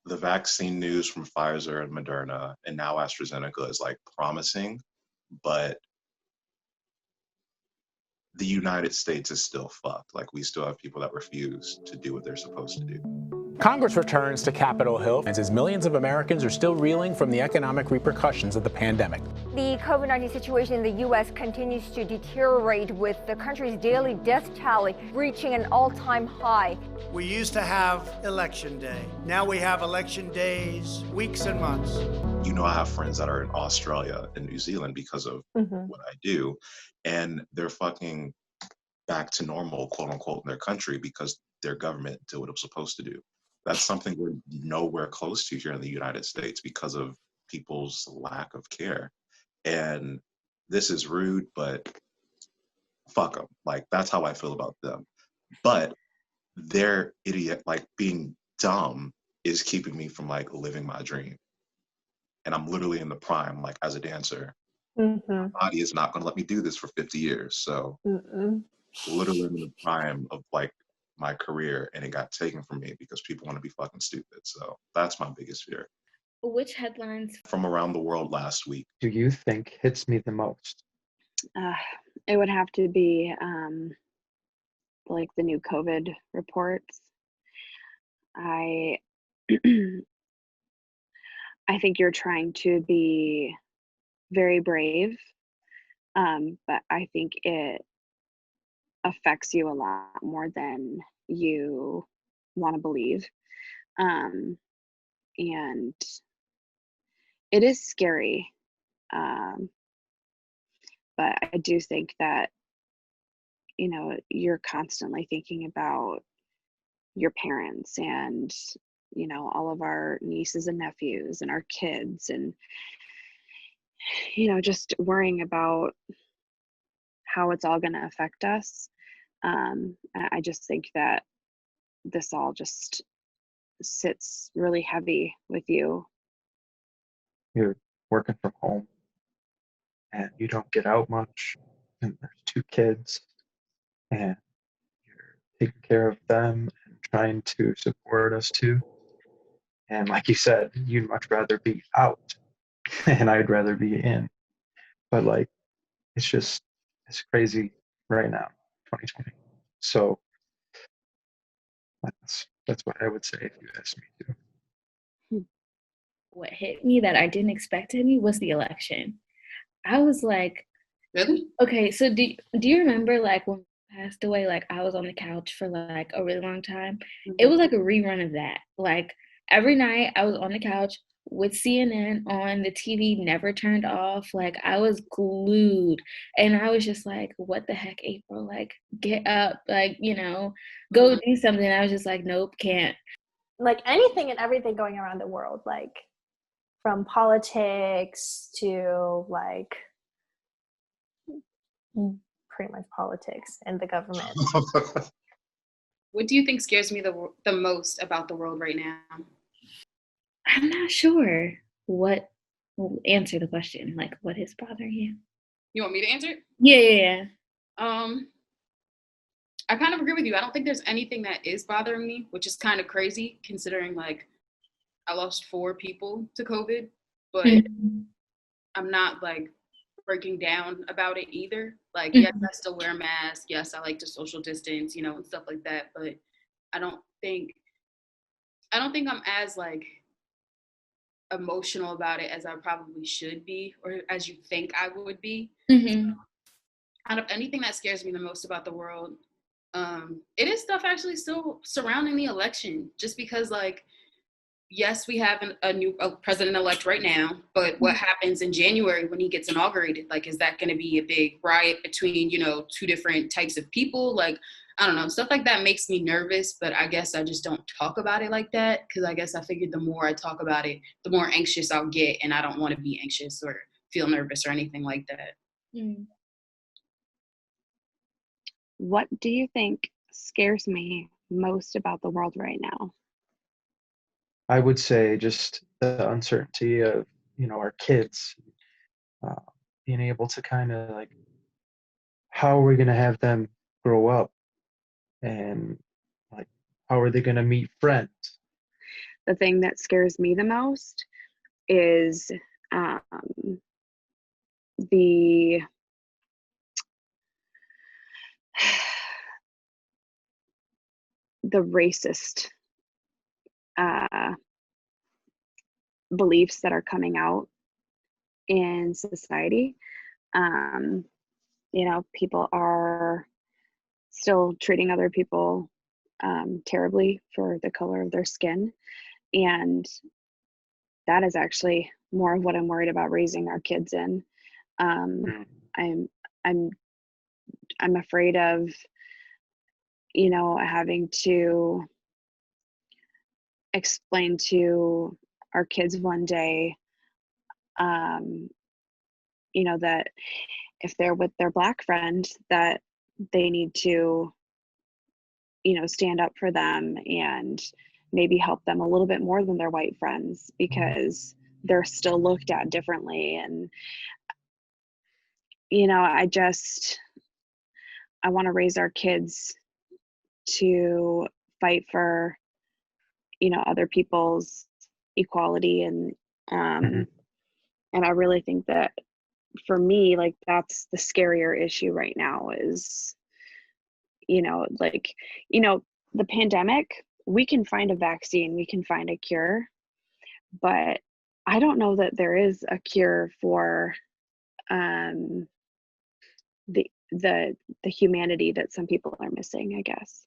the vaccine news from Pfizer and Moderna and now AstraZeneca is like promising, but the United States is still fucked. Like, we still have people that refuse to do what they're supposed to do. Congress returns to Capitol Hill as millions of Americans are still reeling from the economic repercussions of the pandemic. The COVID-19 situation in the U.S. continues to deteriorate, with the country's daily death tally reaching an all-time high. We used to have election day. Now we have election days, weeks and months. You know, I have friends that are in Australia and New Zealand because of what I do, and they're fucking back to normal, quote unquote, in their country because their government did what it was supposed to do. That's something we're nowhere close to here in the United States because of people's lack of care. And this is rude, but fuck them. Like, that's how I feel about them. But their idiot, like, being dumb is keeping me from like living my dream. And I'm literally in the prime, like, as a dancer. My body is not going to let me do this for 50 years. So literally in the prime of like my career, and it got taken from me because people want to be fucking stupid. So that's my biggest fear. Which headlines From around the world last week do you think hits me the most? It would have to be like the new COVID reports. I I think you're trying to be very brave, but I think it affects you a lot more than you want to believe. Um, and it is scary. Um, but I do think that, you know, you're constantly thinking about your parents and, you know, all of our nieces and nephews and our kids, and, you know, just worrying about how it's all going to affect us. I just think that this all just sits really heavy with you. You're working from home and you don't get out much, and there's 2 kids, and you're taking care of them and trying to support us too. And like you said, you'd much rather be out and I'd rather be in. But like, it's crazy right now, 2020. So that's what I would say if you asked me to. what hit me that I didn't expect to hit me was the election. I was like, Really? okay, so do you remember like when he passed away, like I was on the couch for like a really long time? It was like a rerun of that. Like every night I was on the couch with CNN on, the TV never turned off. Like I was glued, and I was just like, what the heck, April? Like get up, like, you know, go do something. I was just like, nope, can't. Like anything and everything going around the world, like from politics to like pretty much politics and the government. What do you think scares me the most about the world right now? I'm not sure what will answer the question. Like, what is bothering you? You want me to answer it? Yeah. I kind of agree with you. I don't think there's anything that is bothering me, which is kind of crazy considering like I lost 4 people to COVID, but I'm not like breaking down about it either. Like, yes, I still wear a mask. Yes, I like to social distance, you know, and stuff like that. But I don't think I'm as like emotional about it as I probably should be, or as you think I would be. So, out of anything that scares me the most about the world, it is stuff actually still surrounding the election, just because like, yes, we have a new president-elect right now, but what happens in January when he gets inaugurated? Like, is that going to be a big riot between, you know, 2 different types of people? Like, I don't know. Stuff like that makes me nervous, but I guess I just don't talk about it like that, because I guess I figured the more I talk about it, the more anxious I'll get, and I don't want to be anxious or feel nervous or anything like that. What do you think scares me most about the world right now? I would say just the uncertainty of, you know, our kids being able to kind of like, how are we going to have them grow up, and like, how are they going to meet friends? the thing that scares me the most is the racist beliefs that are coming out in society. People are still treating other people terribly for the color of their skin, and that is actually more of what I'm worried about raising our kids in. I'm afraid of having to explain to our kids one day that if they're with their Black friend, that they need to stand up for them and maybe help them a little bit more than their white friends, because they're still looked at differently. And I want to raise our kids to fight for other people's equality, and I really think that for me, like, that's the scarier issue right now is the pandemic. We can find a vaccine, we can find a cure, but I don't know that there is a cure for the humanity that some people are missing, I guess.